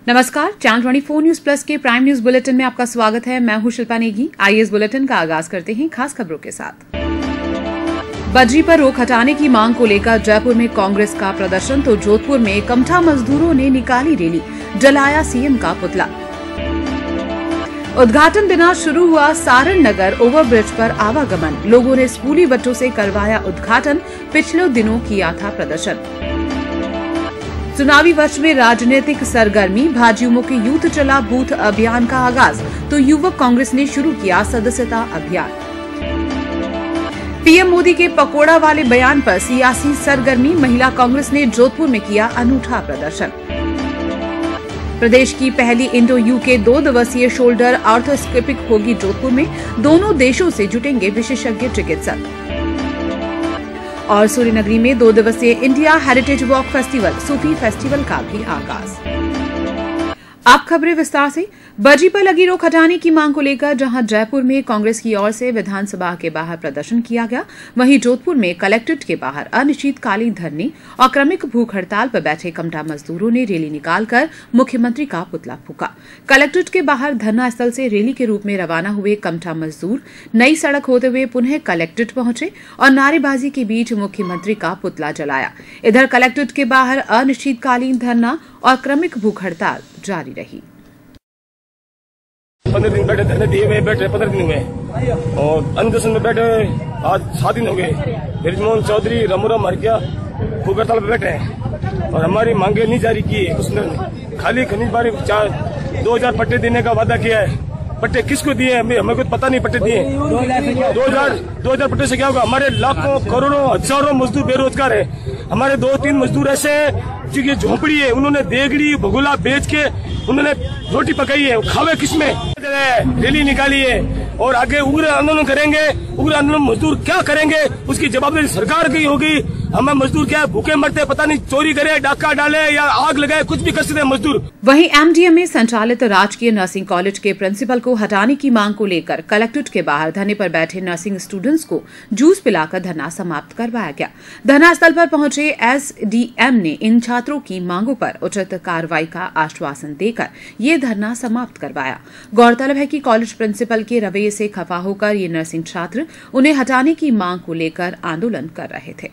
नमस्कार, channel 24 news plus के prime news bulletin में आपका स्वागत है। मैं हूं शिल्पा नेगी। आइए इस बुलेटिन का आगाज करते हैं खास खबरों के साथ। बजरी पर रोक हटाने की मांग को लेकर जयपुर में कांग्रेस का प्रदर्शन तो जोधपुर में कमठा मजदूरों ने निकाली रैली, जलाया सीएम का पुतला। उद्घाटन दिना शुरू हुआ सारण नगर ओवरब्रिज पर आवागमन, लोगों ने स्कूली बच्चों से करवाया उद्घाटन, पिछले दिनों किया था प्रदर्शन। चुनावी वर्ष में राजनीतिक सरगर्मी, भाजयुमो के यूथ चला बूथ अभियान का आगाज तो युवक कांग्रेस ने शुरू किया सदस्यता अभियान। पीएम मोदी के पकोड़ा वाले बयान पर सियासी सरगर्मी, महिला कांग्रेस ने जोधपुर में किया अनूठा प्रदर्शन। प्रदेश की पहली इंडो यूके 2 दिवसीय शोल्डर आर्थोस्कोपिक होगी जोधपुर में, दोनों देशों से जुटेंगे विशेषज्ञ चिकित्सक। और सूर्यनगरी में 2 दिवसीय इंडिया हेरिटेज वॉक फेस्टिवल, सूफी फेस्टिवल का भी आगाज। अब खबरें विस्तार से। बजरी पर लगी रोक हटाने की मांग को लेकर जहां जयपुर में कांग्रेस की ओर से विधानसभा के बाहर प्रदर्शन किया गया, वहीं जोधपुर में कलेक्ट्रेट के बाहर अनिश्चितकालीन धरने और क्रमिक भूख हड़ताल पर बैठे कमठा मजदूरों ने रैली निकालकर मुख्यमंत्री का पुतला फूंका। कलेक्ट्रेट के बाहर धरना स्थल से रैली के रूप में रवाना हुए कमठा मजदूर नई सड़क होते हुए पुनः कलेक्ट्रेट पहुंचे और नारेबाजी के बीच मुख्यमंत्री का पुतला जलाया। इधर कलेक्ट्रेट के बाहर अनिश्चितकालीन धरना और क्रमिक भूख हड़ताल जारी रही। 15 दिन बैठे, धरने दिए हुए बैठे 15 दिन हुए और अनशन में बैठे आज 7 दिन हो गए। ब्रिजमोहन चौधरी रमूरम हरकिया भूख हड़ताल पे बैठे हैं और हमारी मांगे नहीं जारी की है उसने। खाली खनिज बारी 2000 पट्टे देने का वादा किया है। पट्टे किसको दिए हमें कुछ पता नहीं। पट्टे दिए 2000 पट्टे से क्या होगा? हमारे लाखों करोड़ों हजारों मजदूर बेरोजगार है। हमारे 2-3 मजदूर ऐसे हैं जिनकी झोपड़ी है, उन्होंने देगड़ी भगोला बेच के उन्होंने रोटी पकाई है, खावे किसमें? रैली निकाली है और आगे उग्र आंदोलन करेंगे। उग्र आंदोलन मजदूर क्या करेंगे उसकी जवाबदारी सरकार की होगी। हमें मजदूर क्या भूखे मरते, पता नहीं चोरी करे, डाका डाले या आग लगाए, कुछ भी कर सकते हैं मजदूर। वहीं एमडीएम में संचालित राजकीय नर्सिंग कॉलेज के प्रिंसिपल को हटाने की मांग को लेकर कलेक्ट्रेट के बाहर धरने पर बैठे नर्सिंग स्टूडेंट्स को जूस पिलाकर धरना समाप्त करवाया गया। धरना स्थल पर पहुंचे एसडीएम ने इन छात्रों की मांगों पर उचित कार्रवाई का आश्वासन देकर ये धरना समाप्त करवाया। गौरतलब है कि कॉलेज प्रिंसिपल के रवैये से खफा होकर ये नर्सिंग छात्र उन्हें हटाने की मांग को लेकर आंदोलन कर रहे थे।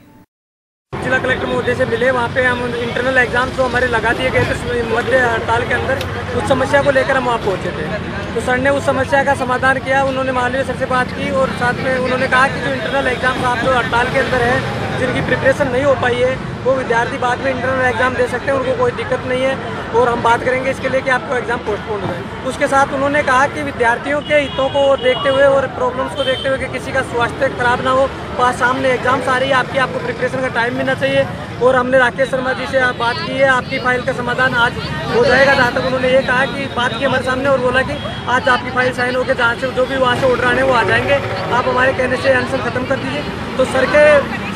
जिला कलेक्टर महोदय से मिले, वहाँ पे हम इंटरनल एग्जाम जो हमारे लगा दिए गए थे मध्य हड़ताल के अंदर, उस समस्या को लेकर हम वहाँ पहुँचे थे। तो सर ने उस समस्या का समाधान किया। उन्होंने माननीय सर से बात की और साथ में उन्होंने कहा कि जो इंटरनल एग्जाम आप जो हड़ताल के अंदर है, जिनकी प्रिपरेशन नहीं हो पाई है, वो विद्यार्थी बाद में इंटरनल एग्जाम दे सकते हैं, उनको कोई दिक्कत नहीं है और हम बात करेंगे इसके लिए कि आपको एग्जाम पोस्टपोन हो जाए। उसके साथ उन्होंने कहा कि विद्यार्थियों के हितों को देखते हुए और प्रॉब्लम्स को देखते हुए कि किसी का स्वास्थ्य खराब ना हो, पास सामने एग्जाम्स आ रही है, आपको प्रिपरेशन का टाइम मिलना चाहिए। और हमने राकेश शर्मा जी से बात की है, आपकी फाइल का समाधान आज हो जाएगा। जहाँ तक उन्होंने ये कहा कि बात की हमारे सामने और बोला कि आज आपकी फाइल साइन होकर जहाँ से जो भी वहाँ से ऑर्डर आने वो आ जाएंगे, आप हमारे कहने से अनशन खत्म कर दीजिए। तो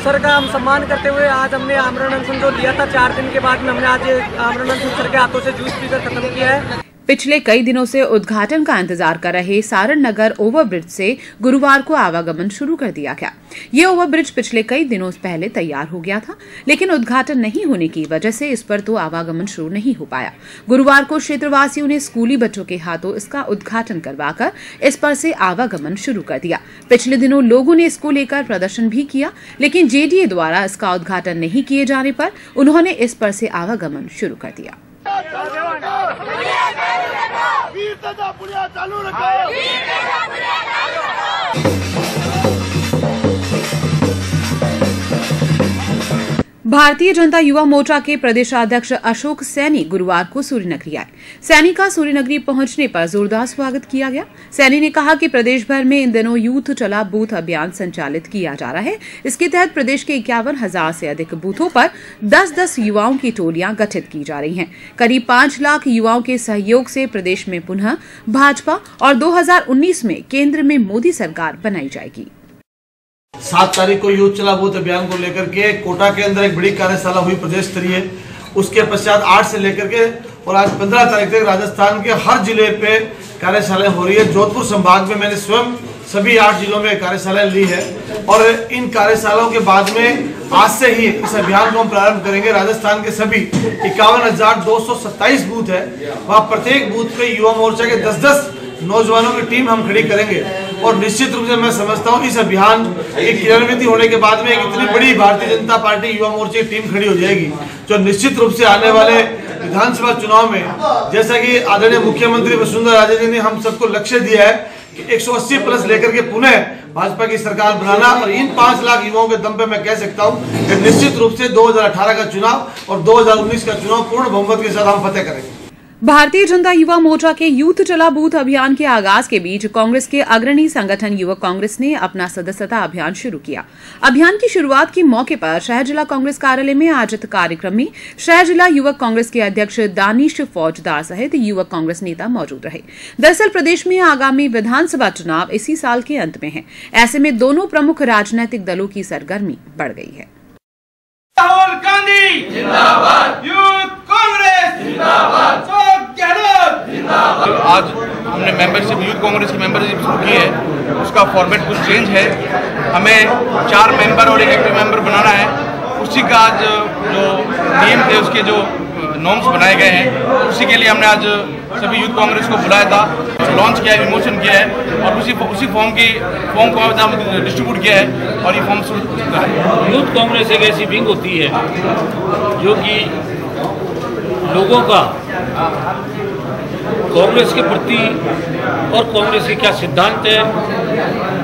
सर का हम सम्मान करते हुए आज हमने आमरण अनशन जो लिया था 4 दिन के बाद में हमने आज आमरण अनशन सर के हाथों से जूस पीकर खत्म किया है। पिछले कई दिनों से उद्घाटन का इंतजार कर रहे सारण नगर ओवरब्रिज से गुरुवार को आवागमन शुरू कर दिया गया। ये ओवरब्रिज पिछले कई दिनों पहले तैयार हो गया था, लेकिन उद्घाटन नहीं होने की वजह से इस पर तो आवागमन शुरू नहीं हो पाया। गुरुवार को क्षेत्रवासियों ने स्कूली बच्चों के हाथों इसका उद्घाटन करवाकर इस पर से आवागमन शुरू कर दिया। पिछले दिनों लोगों ने इसको लेकर प्रदर्शन भी किया, लेकिन जेडीए द्वारा इसका उद्घाटन नहीं किए जाने पर उन्होंने इस पर से आवागमन शुरू कर दिया। भारतीय जनता युवा मोर्चा के प्रदेशाध्यक्ष अशोक सैनी गुरुवार को सूर्यनगरी आए। सैनी का सूर्यनगरी पहुंचने पर जोरदार स्वागत किया गया। सैनी ने कहा कि प्रदेश भर में इन दिनों यूथ चला बूथ अभियान संचालित किया जा रहा है। इसके तहत प्रदेश के 51,000 से अधिक बूथों पर 10-10 युवाओं की टोलियां गठित की जा रही हैं। करीब 5 लाख युवाओं के सहयोग से प्रदेश में पुनः भाजपा और 2019 में केंद्र में मोदी सरकार बनाई जाएगी। 7 तारीख को यूथ चला बूथ अभियान को लेकर के कोटा के अंदर एक बड़ी कार्यशाला हुई प्रदेश स्तरीय। उसके पश्चात 8 से लेकर के और आज 15 तारीख तक राजस्थान के हर जिले पे कार्यशालाएं हो रही है। जोधपुर संभाग में मैंने स्वयं सभी 8 जिलों में कार्यशालाएं ली है और इन कार्यशालाओं के बाद में आज से ही इस अभियान को हम प्रारंभ करेंगे। राजस्थान के सभी 51,227 बूथ है, वहाँ प्रत्येक बूथ पे युवा मोर्चा के 10-10 नौजवानों की टीम हम खड़ी करेंगे और निश्चित रूप से मैं समझता हूँ इस अभियान की क्रियान्वित होने के बाद में एक इतनी बड़ी भारतीय जनता पार्टी युवा मोर्चे की टीम खड़ी हो जाएगी जो निश्चित रूप से आने वाले विधानसभा चुनाव में, जैसा कि आदरणीय मुख्यमंत्री वसुंधरा राजे जी ने हम सबको लक्ष्य दिया है कि 180 प्लस लेकर के पुनः भाजपा की सरकार बनाना, और इन 5 लाख युवाओं के दम पे मैं कह सकता हूं कि निश्चित रूप से 2018 का चुनाव और 2019 का चुनाव पूर्ण बहुमत के साथ हम फतेह करेंगे। भारतीय जनता युवा मोर्चा के यूथ चला बूथ अभियान के आगाज के बीच कांग्रेस के अग्रणी संगठन युवक कांग्रेस ने अपना सदस्यता अभियान शुरू किया। अभियान की शुरुआत के मौके पर शहर जिला कांग्रेस कार्यालय में आयोजित कार्यक्रम में शहर जिला युवक कांग्रेस के अध्यक्ष दानिश फौजदार सहित युवक कांग्रेस नेता मौजूद रहे। दरअसल प्रदेश में आगामी विधानसभा चुनाव इसी साल के अंत में है, ऐसे में दोनों प्रमुख राजनीतिक दलों की सरगर्मी बढ़ गई है। राहुल गांधी जिंदाबाद, यूथ कांग्रेस जिंदाबाद, आज हमने मेंबरशिप यूथ कांग्रेस की मेंबरशिप शुरू की है। उसका फॉर्मेट कुछ चेंज है, हमें 4 मेंबर और एक एक्टिव मेंबर बनाना है। उसी का आज जो नियम थे उसके जो नॉर्म्स बनाए गए हैं, उसी के लिए हमने आज सभी यूथ कांग्रेस को बुलाया था, लॉन्च किया है, विमोचन किया है और उसी फॉर्म को आज डिस्ट्रीब्यूट किया है और ये फॉर्म शुरू कर है। यूथ कांग्रेस एक ऐसी विंग होती है जो कि लोगों का कांग्रेस के प्रति और कांग्रेस के क्या सिद्धांत है,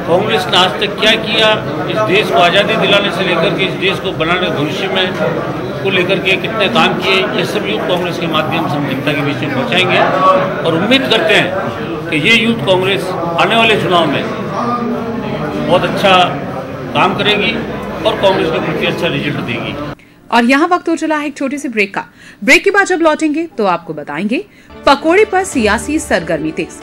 कांग्रेस ने आज तक क्या किया, इस देश को आज़ादी दिलाने से लेकर के इस देश को बनाने भविष्य में को लेकर के कितने काम किए, ये सब यूथ कांग्रेस के माध्यम से हम जनता के बीच में पहुँचाएंगे और उम्मीद करते हैं कि ये यूथ कांग्रेस आने वाले चुनाव में बहुत अच्छा काम करेगी और कांग्रेस के प्रति अच्छा रिजल्ट देगी। और यहाँ वक्त हो चला है एक छोटे से ब्रेक का। ब्रेक के बाद जब लौटेंगे तो आपको बताएंगे पकोड़े पर सियासी सरगर्मी तेज।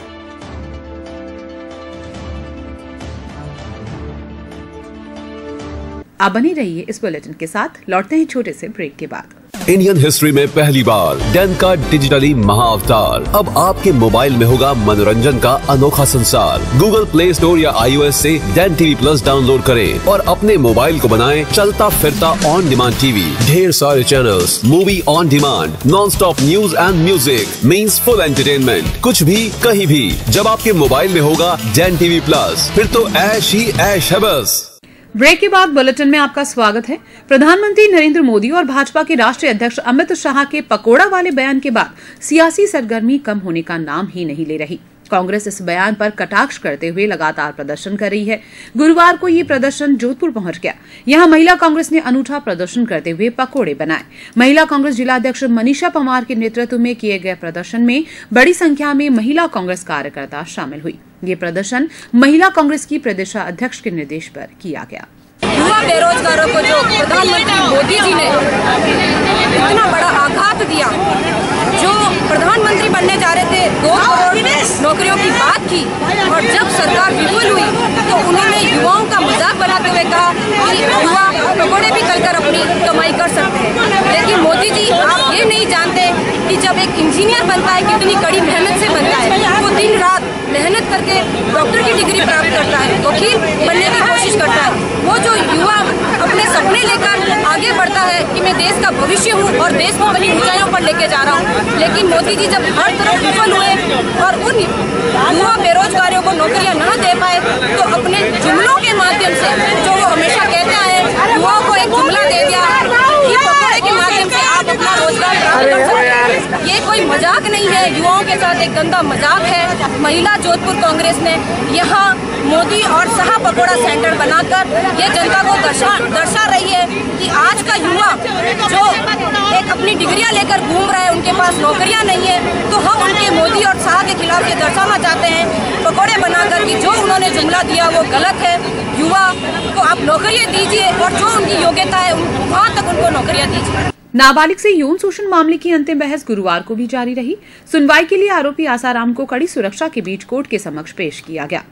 आप बने रहिए इस बुलेटिन के साथ, लौटते हैं छोटे से ब्रेक के बाद। इंडियन हिस्ट्री में पहली बार डैन का डिजिटली महाअवतार अब आपके मोबाइल में होगा मनोरंजन का अनोखा संसार। गूगल प्ले स्टोर या iOS से डैन टीवी प्लस डाउनलोड करें और अपने मोबाइल को बनाएं चलता फिरता ऑन डिमांड टीवी। ढेर सारे channels, movie on demand, non stop news and music means full entertainment, कुछ भी कहीं भी। जब आपके मोबाइल में होगा डैन टीवी प्लस, फिर तो ऐश ही ऐश है बस। ब्रेक के बाद बुलेटिन में आपका स्वागत है। प्रधानमंत्री नरेंद्र मोदी और भाजपा के राष्ट्रीय अध्यक्ष अमित शाह के पकोड़ा वाले बयान के बाद सियासी सरगर्मी कम होने का नाम ही नहीं ले रही। कांग्रेस इस बयान पर कटाक्ष करते हुए लगातार प्रदर्शन कर रही है। गुरुवार को ये प्रदर्शन जोधपुर पहुंच गया। यहां महिला कांग्रेस ने अनूठा प्रदर्शन करते हुए पकोड़े बनाए। महिला कांग्रेस जिलाध्यक्ष मनीषा पवार के नेतृत्व में किए गए प्रदर्शन में बड़ी संख्या में महिला कांग्रेस कार्यकर्ता शामिल हुई। ये प्रदर्शन महिला कांग्रेस की प्रदेशाध्यक्ष के निर्देश पर किया गया। युवा बेरोजगारों को जो प्रधानमंत्री मोदी जी ने इतना बड़ा आघात दिया, जो प्रधानमंत्री बनने जा रहे थे 2 करोड़ नौकरियों की बात की और जब सरकार विफल हुई तो उन्होंने युवाओं का मजाक बनाते हुए कहा कि युवा पकौड़े भी कर अपनी कमाई कर सकते हैं। लेकिन मोदी जी, आप ये नहीं जानते कि जब एक इंजीनियर बनता है कितनी कड़ी मेहनत से बनता है। वो दिन रात मेहनत करके डॉक्टर की डिग्री प्राप्त करता है, वकील बनने की कोशिश करता है। वो जो युवा अपने सपने लेकर आगे बढ़ता है कि मैं देश का भविष्य हूँ और देश को बड़ी ऊंचाइयों पर लेके जा रहा हूँ, लेकिन मोदी जी जब हर तरफ विफल हुए और उन युवा बेरोजगारों को नौकरियां न दे पाए तो अपने जुमलों के माध्यम से, जो वो हमेशा कहते हैं, युवाओं को एक जुमला दे दिया कि पकौड़े के माध्यम से आप अपना रोजगार प्राप्त कर सकते हैं। ये कोई मजाक नहीं है, युवाओं के साथ एक गंदा मजाक है। महिला जोधपुर कांग्रेस ने यहाँ मोदी और शाह पकौड़ा सेंटर बनाकर ये जनता को दर्शा रही है कि आज का युवा जो एक अपनी डिग्रियां लेकर घूम रहा है, उनके पास नौकरियां नहीं है, तो हम उनके मोदी और शाह के खिलाफ ये दर्शाना चाहते हैं पकौड़े बनाकर कि जो उन्होंने जुमला दिया वो गलत है। युवा को आप नौकरियां दीजिए और जो उनकी योग्यता है वहाँ तक उनको नौकरियां दीजिए। नाबालिग से यौन शोषण मामले की अंतिम बहस गुरुवार को भी जारी रही। सुनवाई के लिए आरोपी आसाराम को कड़ी सुरक्षा के बीच कोर्ट के समक्ष पेश किया गया।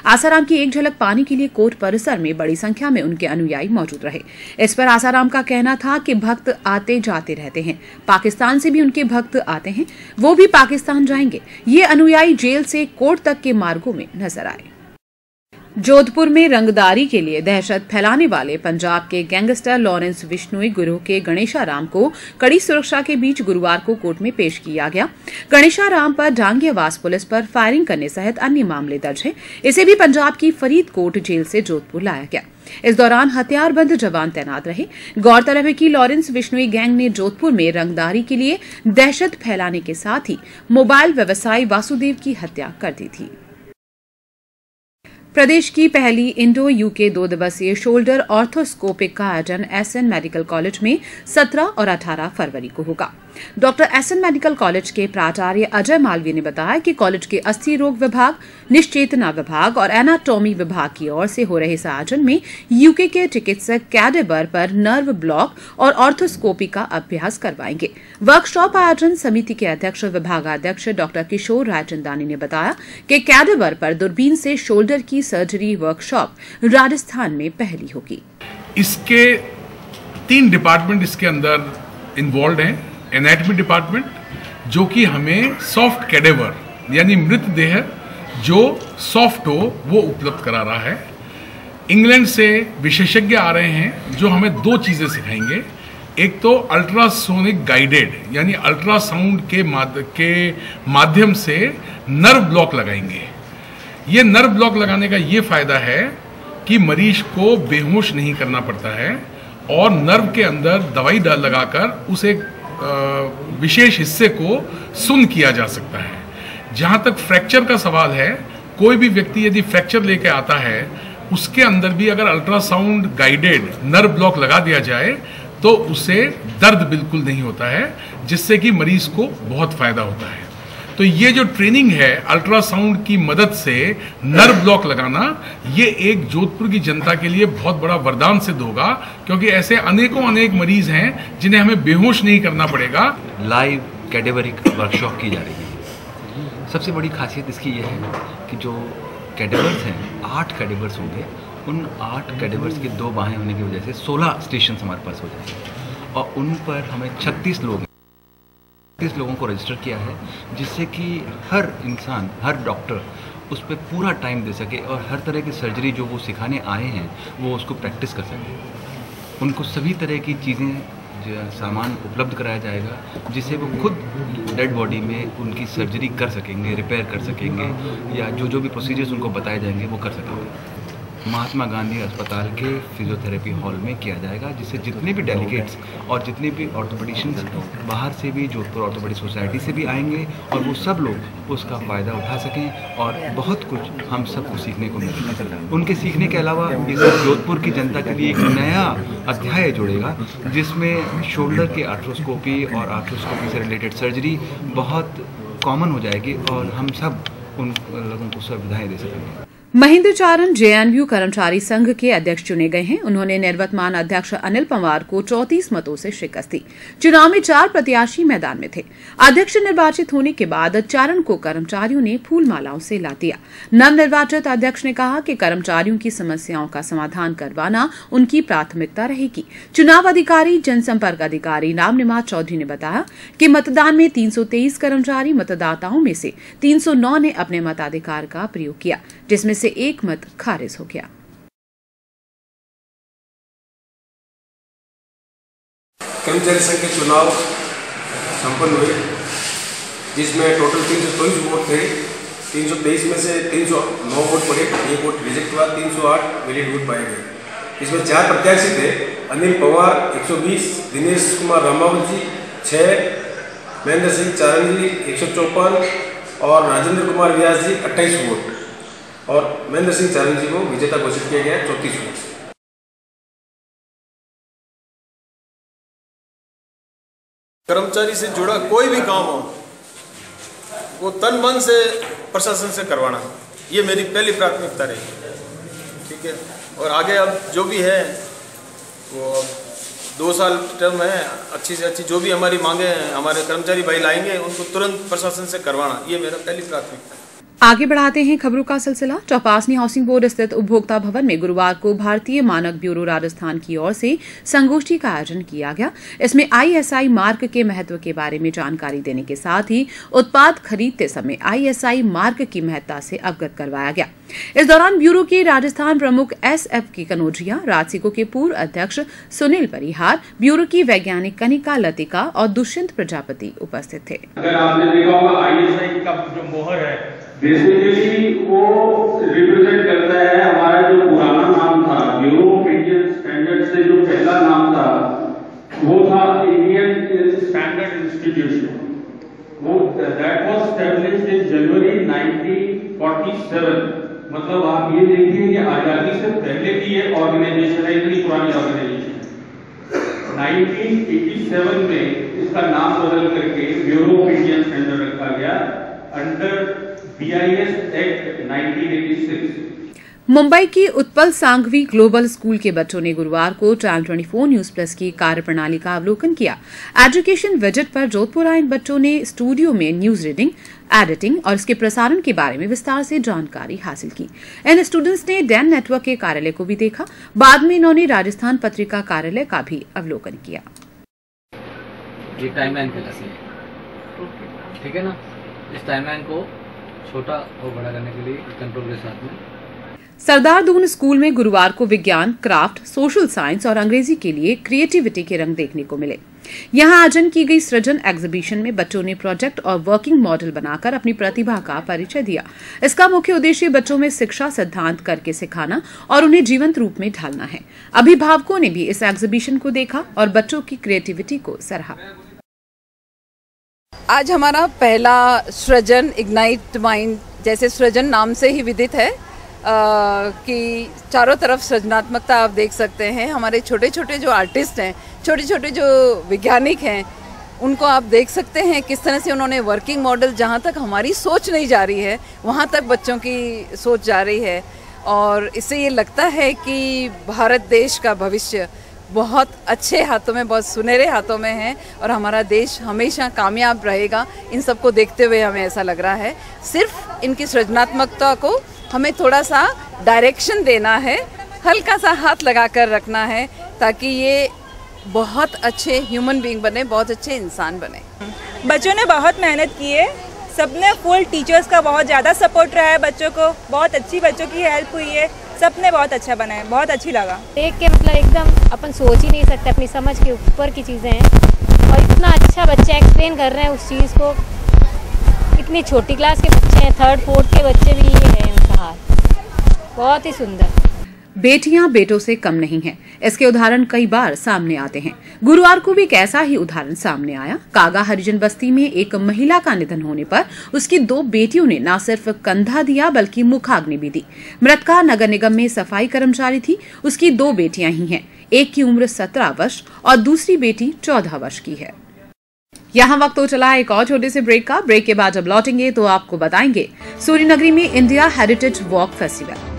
आसाराम की एक झलक पाने के लिए कोर्ट परिसर में बड़ी संख्या में उनके अनुयायी मौजूद रहे। इस पर आसाराम का कहना था कि भक्त आते जाते रहते हैं, पाकिस्तान से भी उनके भक्त आते हैं, वो भी पाकिस्तान जाएंगे। ये अनुयायी जेल से कोर्ट तक के मार्गों में नजर आए। जोधपुर में रंगदारी के लिए दहशत फैलाने वाले पंजाब के गैंगस्टर लॉरेंस बिश्नोई गिरोह के गणेशाराम को कड़ी सुरक्षा के बीच गुरुवार को कोर्ट में पेश किया गया। गणेशाराम पर डांगियावास पुलिस पर फायरिंग करने सहित अन्य मामले दर्ज हैं। इसे भी पंजाब की फरीदकोट जेल से जोधपुर लाया गया। इस दौरान हथियारबंद जवान तैनात रहे। गौरतलब है कि लॉरेंस बिश्नोई गैंग ने जोधपुर में रंगदारी के लिए दहशत फैलाने के साथ ही मोबाइल व्यवसायी वासुदेव की हत्या कर दी थी। प्रदेश की पहली इंडो यूके 2 दिवसीय शोल्डर ऑर्थोस्कोपिक का आयोजन एसएन मेडिकल कॉलेज में 17 और 18 फरवरी को होगा। डॉक्टर एसएन मेडिकल कॉलेज के प्राचार्य अजय मालवीय ने बताया कि कॉलेज के अस्थि रोग विभाग, निश्चेतना विभाग और एनाटॉमी विभाग की ओर से हो रहे इस आयोजन में यूके के चिकित्सक कैडेबर पर नर्व ब्लॉक और ऑर्थोस्कोपी का अभ्यास करवाएंगे। वर्कशॉप आयोजन समिति के अध्यक्ष विभागाध्यक्ष डॉक्टर किशोर रायचंदानी ने बताया कि कैडेबर पर दूरबीन से शोल्डर की सर्जरी वर्कशॉप राजस्थान में पहली होगी। इसके 3 डिपार्टमेंट इसके अंदर इन्वॉल्व हैं। एनाटॉमी डिपार्टमेंट, जो कि हमें सॉफ्ट कैडेवर यानी मृतदेह जो सॉफ्ट हो वो उपलब्ध करा रहा है। इंग्लैंड से विशेषज्ञ आ रहे हैं जो हमें 2 चीजें सिखाएंगे। एक तो अल्ट्रासोनिक गाइडेड यानी अल्ट्रासाउंड के माध्यम से नर्व ब्लॉक लगाएंगे। ये नर्व ब्लॉक लगाने का ये फायदा है कि मरीज को बेहोश नहीं करना पड़ता है और नर्व के अंदर दवाई लगाकर उस एक विशेष हिस्से को सुन्न किया जा सकता है। जहां तक फ्रैक्चर का सवाल है, कोई भी व्यक्ति यदि फ्रैक्चर लेके आता है उसके अंदर भी अगर अल्ट्रासाउंड गाइडेड नर्व ब्लॉक लगा दिया जाए तो उसे दर्द बिल्कुल नहीं होता है, जिससे कि मरीज को बहुत फायदा होता है। तो ये जो ट्रेनिंग है अल्ट्रासाउंड की मदद से नर्व ब्लॉक लगाना, ये एक जोधपुर की जनता के लिए बहुत बड़ा वरदान सिद्ध होगा, क्योंकि ऐसे अनेक मरीज हैं जिन्हें हमें बेहोश नहीं करना पड़ेगा। लाइव कैडेवरिक वर्कशॉप की जा रही है। सबसे बड़ी खासियत इसकी ये है कि जो कैडेवर्स हैं 8 कैडेवर्स होंगे। उन 8 कैडेवर्स की 2 बाहें होने की वजह से 16 स्टेशन हमारे पास हो जाएंगे और उन पर हमें 36 लोगों को रजिस्टर किया है, जिससे कि हर इंसान, हर डॉक्टर उस पर पूरा टाइम दे सके और हर तरह की सर्जरी जो वो सिखाने आए हैं वो उसको प्रैक्टिस कर सके। उनको सभी तरह की चीज़ें, सामान उपलब्ध कराया जाएगा जिससे वो खुद डेड बॉडी में उनकी सर्जरी कर सकेंगे, रिपेयर कर सकेंगे, या जो भी प्रोसीजर्स उनको बताए जाएंगे वो कर सकेंगे। महात्मा गांधी अस्पताल के फिजियोथेरेपी हॉल में किया जाएगा, जिससे जितने भी डेलीगेट्स और जितने भी ऑर्थोपेडिशियंस बाहर से भी, जोधपुर ऑर्थोपेडिक सोसाइटी से भी आएंगे और वो सब लोग उसका फ़ायदा उठा सकें और बहुत कुछ हम सबको सीखने को मिलेगा। उनके सीखने के अलावा इस जोधपुर की जनता के लिए एक नया अध्याय जुड़ेगा, जिसमें शोल्डर के आर्थ्रोस्कोपी और आर्थ्रोस्कोपी से रिलेटेड सर्जरी बहुत कॉमन हो जाएगी और हम सब उन लोगों को सुविधाएँ दे सकेंगे। महेंद्र चारण जेएनयू कर्मचारी संघ के अध्यक्ष चुने गए हैं। उन्होंने निर्वतमान अध्यक्ष अनिल पंवार को 34 मतों से शिकस्त दी। चुनाव में 4 प्रत्याशी मैदान में थे। अध्यक्ष निर्वाचित होने के बाद चारण को कर्मचारियों ने फूल मालाओं से ला दिया। नवनिर्वाचित अध्यक्ष ने कहा कि कर्मचारियों की समस्याओं का समाधान करवाना उनकी प्राथमिकता रहेगी। चुनाव अधिकारी जनसंपर्क अधिकारी नामनिमात चौधरी ने बताया कि मतदान में 323 कर्मचारी मतदाताओं में से 309 ने अपने मताधिकार का प्रयोग किया, जिसमें से 1 मत खारिज हो गया। कर्मचारी संघ के चुनाव संपन्न हुए, जिसमें टोटल 324 वोट थे। 323 में से 309 वोट पड़े, 1 वोट रिजेक्ट हुआ, 308 वैलिड वोट पाए गए। इसमें 4 प्रत्याशी थे। अनिल पंवार 120, दिनेश कुमार रामावत जी 6, महेंद्र सिंह चारण जी 154 और राजेंद्र कुमार व्यास जी 28 वोट और महेंद्र सिंह चारण जी को विजेता घोषित किया गया 34 वोट। कर्मचारी से जुड़ा कोई भी काम हो वो तन मन से प्रशासन से करवाना, ये मेरी पहली प्राथमिकता रही। ठीक है, और आगे अब जो भी है वो 2 साल टर्म है, अच्छी से अच्छी जो भी हमारी मांगे हैं हमारे कर्मचारी भाई लाएंगे, उनको तुरंत प्रशासन से करवाना, ये मेरा पहली प्राथमिकता है। आगे बढ़ाते हैं खबरों का सिलसिला। चौपासनी हाउसिंग बोर्ड स्थित उपभोक्ता भवन में गुरुवार को भारतीय मानक ब्यूरो राजस्थान की ओर से संगोष्ठी का आयोजन किया गया। इसमें ISI मार्क के महत्व के बारे में जानकारी देने के साथ ही उत्पाद खरीदते समय ISI मार्क की महत्ता से अवगत करवाया गया। इस दौरान ब्यूरो के राजस्थान प्रमुख SF की कनौजिया, राजसिको के पूर्व अध्यक्ष सुनील परिहार, ब्यूरो की वैज्ञानिक कनिका लतिका और दुष्यंत प्रजापति उपस्थित थे। अगर आपने देखा होगा ISI का जो मोहर है बेसिकली वो रिप्रेजेंट करता है हमारा जो पुराना नाम था, ब्यूरो ऑफ इंडियन स्टैंडर्ड से जो पहला नाम था वो था इंडियन स्टैंडर्ड इंस्टीट्यूशन। वो दैट वाज एस्टैब्लिश्ड इन जनवरी 1947। मतलब आप ये देखिए कि आजादी से पहले की ये ऑर्गेनाइजेशन है, इतनी पुरानी ऑर्गेनाइजेशन। 1987 में इसका नाम बदल करके ब्यूरो ऑफ इंडियन स्टैंडर्ड रखा गया अंडर BIS एक्ट 1986। मुंबई की उत्पल सांघवी ग्लोबल स्कूल के बच्चों ने गुरुवार को चैनल 24 न्यूज प्लस की कार्यप्रणाली का अवलोकन किया। एजुकेशन विजिट पर जोधपुर आए इन बच्चों ने स्टूडियो में न्यूज रीडिंग, एडिटिंग और इसके प्रसारण के बारे में विस्तार से जानकारी हासिल की। इन स्टूडेंट्स ने डैन नेटवर्क के कार्यालय को भी देखा। बाद में इन्होंने राजस्थान पत्रिका कार्यालय का भी अवलोकन किया। ये टाइमलाइन है, ठीक है ना। इस टाइमलाइन को छोटा और बड़ा करने के लिए कंट्रोल के साथ में सरदार दून स्कूल में गुरुवार को विज्ञान, क्राफ्ट, सोशल साइंस और अंग्रेजी के लिए क्रिएटिविटी के रंग देखने को मिले। यहां आयोजन की गई सृजन एग्जीबिशन में बच्चों ने प्रोजेक्ट और वर्किंग मॉडल बनाकर अपनी प्रतिभा का परिचय दिया। इसका मुख्य उद्देश्य बच्चों में शिक्षा सिद्धांत करके सिखाना और उन्हें जीवंत रूप में ढालना है। अभिभावकों ने भी इस एग्जीबिशन को देखा और बच्चों की क्रिएटिविटी को सराहा। आज हमारा पहला सृजन इग्नाइट माइंड, जैसे सृजन नाम से ही विदित है कि चारों तरफ सृजनात्मकता आप देख सकते हैं। हमारे छोटे छोटे जो आर्टिस्ट हैं, छोटे छोटे जो वैज्ञानिक हैं, उनको आप देख सकते हैं किस तरह से उन्होंने वर्किंग मॉडल, जहाँ तक हमारी सोच नहीं जा रही है वहाँ तक बच्चों की सोच जा रही है। और इससे ये लगता है कि भारत देश का भविष्य बहुत अच्छे हाथों में, बहुत सुनहरे हाथों में है और हमारा देश हमेशा कामयाब रहेगा। इन सबको देखते हुए हमें ऐसा लग रहा है। सिर्फ इनकी सृजनात्मकता को हमें थोड़ा सा डायरेक्शन देना है, हल्का सा हाथ लगा कर रखना है ताकि ये बहुत अच्छे ह्यूमन बीइंग बने, बहुत अच्छे इंसान बने। बच्चों ने बहुत मेहनत की है, सबने फुल टीचर्स का बहुत ज़्यादा सपोर्ट रहा है बच्चों को, बहुत अच्छी बच्चों की हेल्प हुई है, सबने बहुत अच्छा बनाया, बहुत अच्छी लगा। देख के मतलब एकदम अपन सोच ही नहीं सकते, अपनी समझ के ऊपर की चीज़ें हैं और इतना अच्छा बच्चा एक्सप्लेन कर रहे हैं उस चीज़ को। इतनी छोटी क्लास के बच्चे हैं, 3rd 4th के बच्चे भी ये हैं, उनका हाल बहुत ही सुंदर। बेटियां बेटों से कम नहीं हैं, इसके उदाहरण कई बार सामने आते हैं। गुरुवार को भी एक ऐसा ही उदाहरण सामने आया। कागा हरिजन बस्ती में एक महिला का निधन होने पर उसकी 2 बेटियों ने न सिर्फ कंधा दिया बल्कि मुखाग्नि भी दी। मृतका नगर निगम में सफाई कर्मचारी थी। उसकी 2 बेटियां ही हैं, एक की उम्र 17 वर्ष और दूसरी बेटी 14 वर्ष की है। यहाँ वक्त तो चला एक और छोटे से ब्रेक का। ब्रेक के बाद जब लौटेंगे तो आपको बताएंगे सूर्यनगरी में इंडिया हेरिटेज वॉक फेस्टिवल।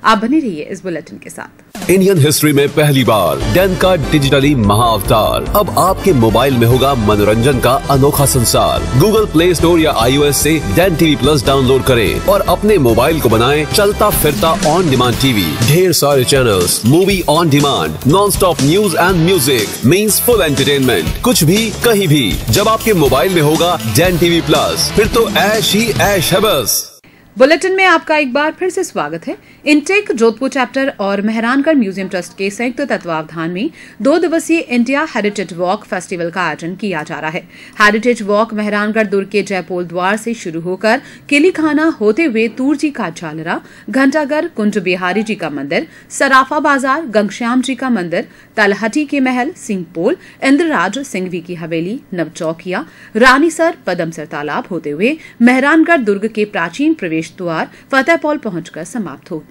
आप बने रहिए इस बुलेटिन के साथ। इंडियन हिस्ट्री में पहली बार डैन का डिजिटली महाअवतार अब आपके मोबाइल में होगा मनोरंजन का अनोखा संसार। गूगल प्ले स्टोर या iOS से डैन TV+ डाउनलोड करें और अपने मोबाइल को बनाएं चलता फिरता ऑन डिमांड टीवी। ढेर सारे channels, movie on demand, non stop news and music means full entertainment, कुछ भी कहीं भी। जब आपके मोबाइल में होगा डैन TV+, फिर तो ऐश ही ऐश है बस। बुलेटिन में आपका एक बार फिर से स्वागत है। इंटेक जोधपुर चैप्टर और मेहरानगढ़ म्यूजियम ट्रस्ट के संयुक्त तत्वावधान में 2 दिवसीय इंडिया हेरिटेज वॉक फेस्टिवल का आयोजन किया जा रहा है। हेरिटेज वॉक मेहरानगढ़ दुर्ग के जयपोल द्वार से शुरू होकर किलीखाना होते हुए तूरजी का झालरा, घंटाघर, कुंज बिहारी जी का मंदिर, सराफा बाजार, गंगश्याम जी का मंदिर, तलहटी के महल, सिंहपोल, इंद्रराज सिंघवी की हवेली, नवचौकिया, रानीसर, पदमसर तालाब होते हुए मेहरानगढ़ दुर्ग के प्राचीन प्रवेश द्वार फतेहपोल पहुंचकर समाप्त हो।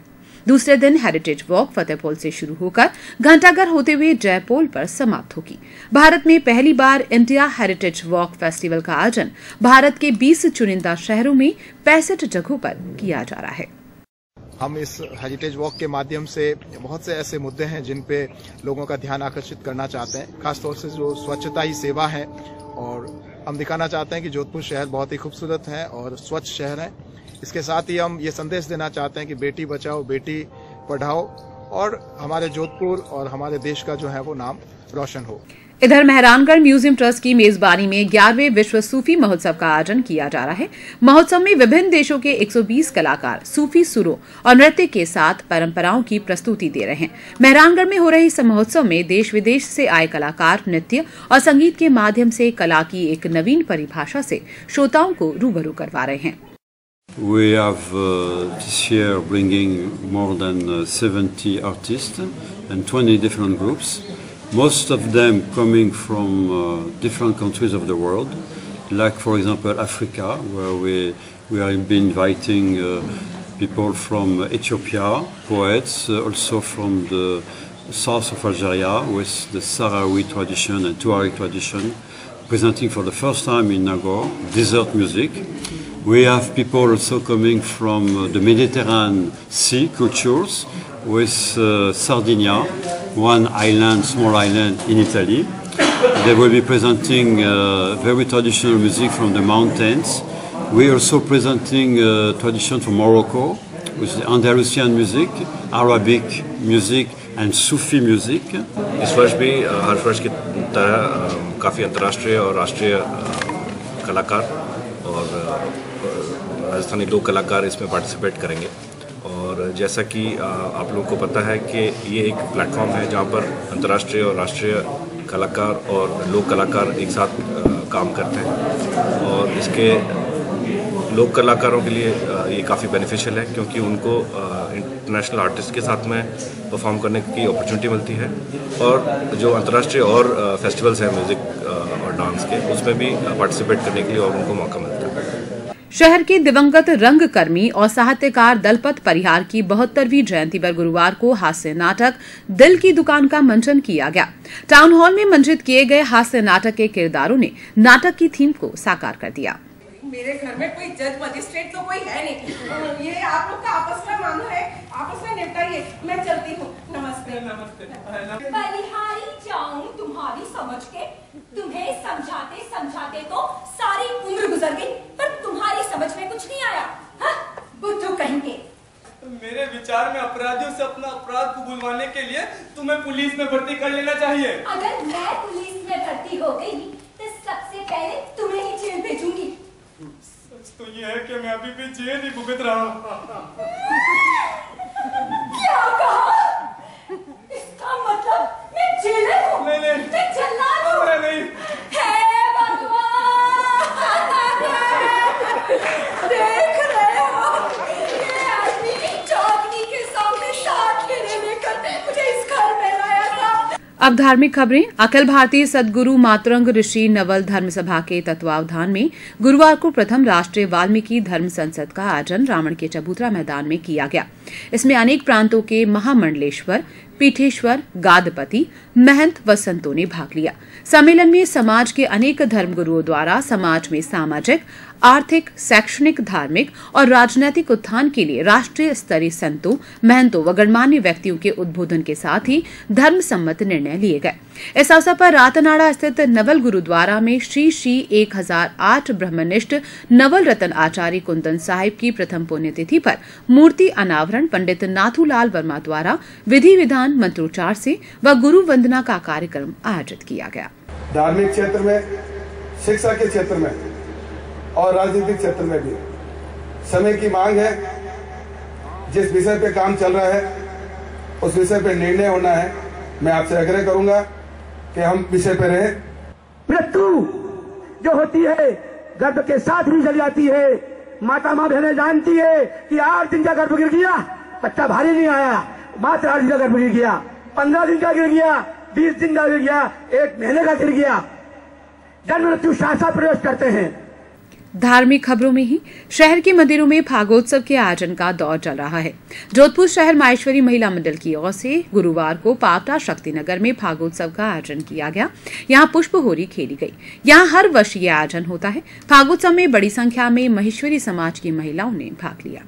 दूसरे दिन हेरिटेज वॉक फतेहपोल से शुरू होकर घंटाघर होते हुए जयपोल पर समाप्त होगी। भारत में पहली बार इंडिया हेरिटेज वॉक फेस्टिवल का आयोजन भारत के 20 चुनिंदा शहरों में 65 जगहों पर किया जा रहा है। हम इस हेरिटेज वॉक के माध्यम से बहुत से ऐसे मुद्दे हैं जिन पे लोगों का ध्यान आकर्षित करना चाहते हैं। खासतौर से जो स्वच्छता ही सेवा है, और हम दिखाना चाहते हैं कि जोधपुर शहर बहुत ही खूबसूरत है और स्वच्छ शहर है। इसके साथ ही हम ये संदेश देना चाहते हैं कि बेटी बचाओ बेटी पढ़ाओ और हमारे जोधपुर और हमारे देश का जो है वो नाम रोशन हो। इधर मेहरानगढ़ म्यूजियम ट्रस्ट की मेजबानी में 11वें विश्व सूफी महोत्सव का आयोजन किया जा रहा है। महोत्सव में विभिन्न देशों के 120 कलाकार सूफी सुरों और नृत्य के साथ परंपराओं की प्रस्तुति दे रहे हैं। मेहरानगढ़ में हो रहे इस महोत्सव में देश विदेश से आए कलाकार नृत्य और संगीत के माध्यम से कला की एक नवीन परिभाषा से श्रोताओं को रूबरू करवा रहे हैं। We have this year bringing more than 70 artists and 20 different groups, most of them coming from different countries of the world, like for example Africa, where we have been inviting people from Ethiopia, poets, also from the south of Algeria with the Sahrawi tradition and Tuareg tradition, presenting for the first time in Nagor desert music. We have people also coming from the Mediterranean Sea cultures with Sardinia, one island, small island in Italy. They will be presenting very traditional music from the mountains. We are also presenting tradition from Morocco with the Andalusian music, Arabic music and Sufi music. इस वर्ष भी हर वर्ष की तरह काफ़ी अंतर्राष्ट्रीय और राष्ट्रीय कलाकार और राजस्थानी लोक कलाकार इसमें पार्टिसिपेट करेंगे। और जैसा कि आप लोगों को पता है कि ये एक प्लेटफॉर्म है जहाँ पर अंतर्राष्ट्रीय और राष्ट्रीय कलाकार और लोक कलाकार एक साथ काम करते हैं। और इसके लोक कलाकारों के लिए ये काफ़ी बेनिफिशियल है, क्योंकि उनको इंटरनेशनल आर्टिस्ट के साथ में परफॉर्म करने की अपॉर्चुनिटी मिलती है। और जो अंतर्राष्ट्रीय और फेस्टिवल्स हैं म्यूज़िक और डांस के, उसमें भी पार्टिसिपेट करने के लिए और उनको मौका मिलता है। शहर के दिवंगत रंगकर्मी और साहित्यकार दलपत परिहार की 72वीं जयंती पर गुरुवार को हास्य नाटक दिल की दुकान का मंचन किया गया। टाउन हॉल में मंचित किए गए हास्य नाटक के किरदारों ने नाटक की थीम को साकार कर दिया। मेरे घर में कोई जज मजिस्ट्रेट तो कोई है नहीं, ये आप लोग का आपस का मामला है, आपस में निपटाइए, मैं चलती हूँ। नमस्ते। नमस्ते। बलिहारी जाऊं तुम्हारी समझ के, तुम्हें समझाते समझाते तो सारी उम्र गुजर गई, पर तुम्हारी समझ में कुछ नहीं आया। हाँ, बुद्धू कहेंगे। मेरे विचार में अपराधियों से अपना अपराध को बुलवाने के लिए तुम्हें पुलिस में भर्ती कर लेना चाहिए। अगर मैं पुलिस में भर्ती हो गई तो सबसे पहले तुम्हें ही जेल भेजूंगी। सच तो ये है कि मैं अभी भी जेल ही भुगत रहा हूँ। क्या कहा? इसका मतलब मैं जेलर हूँ? नहीं, मैं जल्लाद हूँ? नहीं। हे भगवान! देख रहे हो? ये आदमी चौकनी के सामने 60 फेरे लेकर मुझे इस घर में लाया था। अब धार्मिक खबरें। अखिल भारतीय सद्गुरु मातरंग ऋषि नवल धर्म सभा के तत्वावधान में गुरुवार को प्रथम राष्ट्रीय वाल्मीकि धर्म संसद का आयोजन रावण के चबूतरा मैदान में किया गया। इसमें अनेक प्रांतों के महामंडलेश्वर, पीठेश्वर, गादपति, महंत व संतों ने भाग लिया। सम्मेलन में समाज के अनेक धर्मगुरुओं द्वारा समाज में सामाजिक, आर्थिक, शैक्षणिक, धार्मिक और राजनैतिक उत्थान के लिए राष्ट्रीय स्तरीय संतों, महंतों व गणमान्य व्यक्तियों के उद्बोधन के साथ ही धर्म सम्मत निर्णय लिए गए। इस अवसर पर रातनाड़ा स्थित नवल गुरुद्वारा में श्री 1008 ब्रह्मनिष्ठ नवल रतन आचार्य कुंदन साहिब की प्रथम पुण्यतिथि पर मूर्ति अनावरण पंडित नाथूलाल वर्मा द्वारा विधि विधान मंत्रोच्चार से व गुरु वंदना का कार्यक्रम आयोजित किया गया। धार्मिक क्षेत्र में, शिक्षा के क्षेत्र में और राजनीतिक क्षेत्र में भी समय की मांग है। जिस विषय पे काम चल रहा है उस विषय पे निर्णय होना है। मैं आपसे आग्रह करूंगा कि हम विषय पे रहें। मृत्यु जो होती है गर्भ के साथ भी चली जाती है। माता माँ बहनें जानती है कि 8 दिन का गर्भ गिर गया, बच्चा भारी नहीं आया, मात्र 8 दिन का गर्भ गिर गया, 15 दिन का गिर गया, 20 दिन का गिर गया, 1 महीने का गिर गया। जन्म मृत्यु साथ प्रवेश करते हैं। धार्मिक खबरों में ही शहर के मंदिरों में फागोत्सव के आयोजन का दौर चल रहा है। जोधपुर शहर माहेश्वरी महिला मंडल की ओर से गुरुवार को पावटा शक्तिनगर में फागोत्सव का आयोजन किया गया। यहां पुष्प होली खेली गई। यहां हर वर्ष ये आयोजन होता है। फागोत्सव में बड़ी संख्या में महेश्वरी समाज की महिलाओं ने भाग लिया।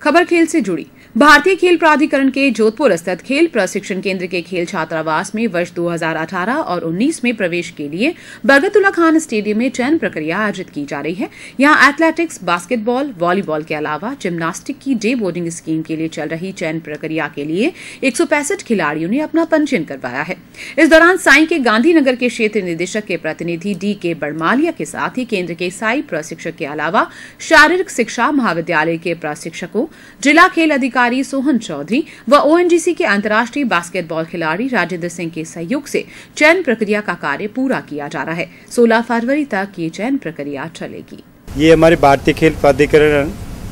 खबर खेल से जुड़ी। भारतीय खेल प्राधिकरण के जोधपुर स्थित खेल प्रशिक्षण केंद्र के खेल छात्रावास में वर्ष 2018 और 19 में प्रवेश के लिए बरकतुल्ला खान स्टेडियम में चयन प्रक्रिया आयोजित की जा रही है। यहां एथलेटिक्स, बास्केटबॉल, वॉलीबॉल के अलावा जिम्नास्टिक की डे बोर्डिंग स्कीम के लिए चल रही चयन प्रक्रिया के लिए 165 खिलाड़ियों ने अपना पंजीयन करवाया है। इस दौरान साई के गांधीनगर के क्षेत्र निदेशक के प्रतिनिधि DK बड़मालिया के साथ ही केंद्र के साई प्रशिक्षक के अलावा शारीरिक शिक्षा महाविद्यालय के प्रशिक्षकों, जिला खेल अधिकारी सोहन चौधरी व ONGC के अंतर्राष्ट्रीय बास्केटबॉल खिलाड़ी राजेंद्र सिंह के सहयोग से चयन प्रक्रिया का कार्य पूरा किया जा रहा है। 16 फरवरी तक ये चयन प्रक्रिया चलेगी। ये हमारे भारतीय खेल प्राधिकरण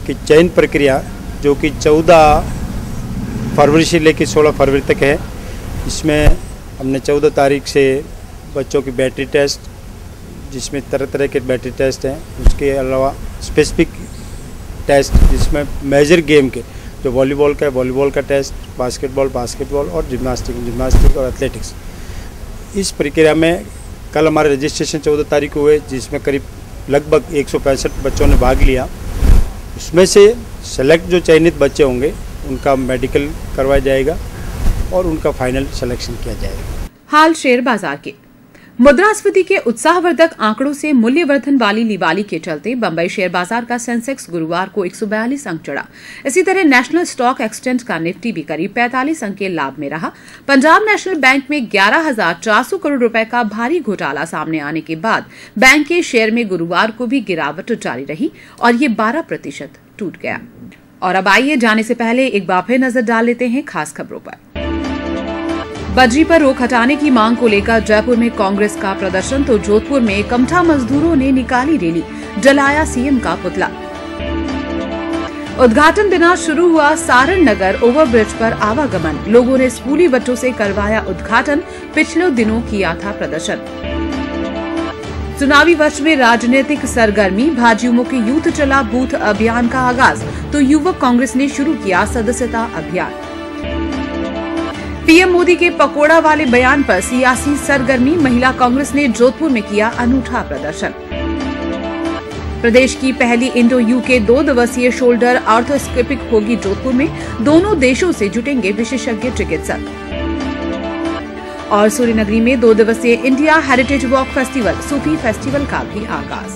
की चयन प्रक्रिया जो कि 14 फरवरी से लेकर 16 फरवरी तक है। इसमें हमने 14 तारीख से बच्चों की बैटरी टेस्ट, जिसमें तरह तरह के बैटरी टेस्ट हैं, उसके अलावा स्पेसिफिक टेस्ट जिसमें मेजर गेम के जो वॉलीबॉल का है वॉलीबॉल का टेस्ट, बास्केटबॉल और जिम्नास्टिक और एथलेटिक्स। इस प्रक्रिया में कल हमारे रजिस्ट्रेशन 14 तारीख को हुए, जिसमें करीब लगभग 165 बच्चों ने भाग लिया। उसमें से सेलेक्ट जो चयनित बच्चे होंगे उनका मेडिकल करवाया जाएगा और उनका फाइनल सिलेक्शन किया जाएगा। हाल शेयर बाजार के मुद्रास्फीति के उत्साहवर्धक आंकड़ों से मूल्यवर्धन वाली दिवाली के चलते बंबई शेयर बाजार का सेंसेक्स गुरुवार को 142 अंक चढ़ा। इसी तरह नेशनल स्टॉक एक्सचेंज का निफ्टी भी करीब 45 अंक के लाभ में रहा। पंजाब नेशनल बैंक में 11,400 करोड़ रुपए का भारी घोटाला सामने आने के बाद बैंक के शेयर में गुरुवार को भी गिरावट जारी रही और ये 12% टूट गया। और अब आइए जाने से पहले एक बार फिर नजर डाल लेते हैं खास खबरों पर। बजरी पर रोक हटाने की मांग को लेकर जयपुर में कांग्रेस का प्रदर्शन तो जोधपुर में कमठा मजदूरों ने निकाली रैली, जलाया सीएम का पुतला। उद्घाटन दिना शुरू हुआ सारण नगर ओवरब्रिज पर आवागमन, लोगों ने स्कूली बच्चों से करवाया उद्घाटन, पिछले दिनों किया था प्रदर्शन। चुनावी वर्ष में राजनीतिक सरगर्मी, भाजयुमो के यूथ चला बूथ अभियान का आगाज तो युवक कांग्रेस ने शुरू किया सदस्यता अभियान। पीएम मोदी के पकोड़ा वाले बयान पर सियासी सरगर्मी, महिला कांग्रेस ने जोधपुर में किया अनूठा प्रदर्शन। प्रदेश की पहली इंडो यूके 2 दिवसीय शोल्डर आर्थोस्कोपिक होगी जोधपुर में, दोनों देशों से जुटेंगे विशेषज्ञ चिकित्सक। और सूर्यनगरी में 2 दिवसीय इंडिया हेरिटेज वॉक फेस्टिवल, सूफी फेस्टिवल का भी आगाज।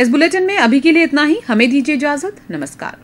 इस बुलेटिन में अभी के लिए इतना ही, हमें दीजिए इजाजत, नमस्कार।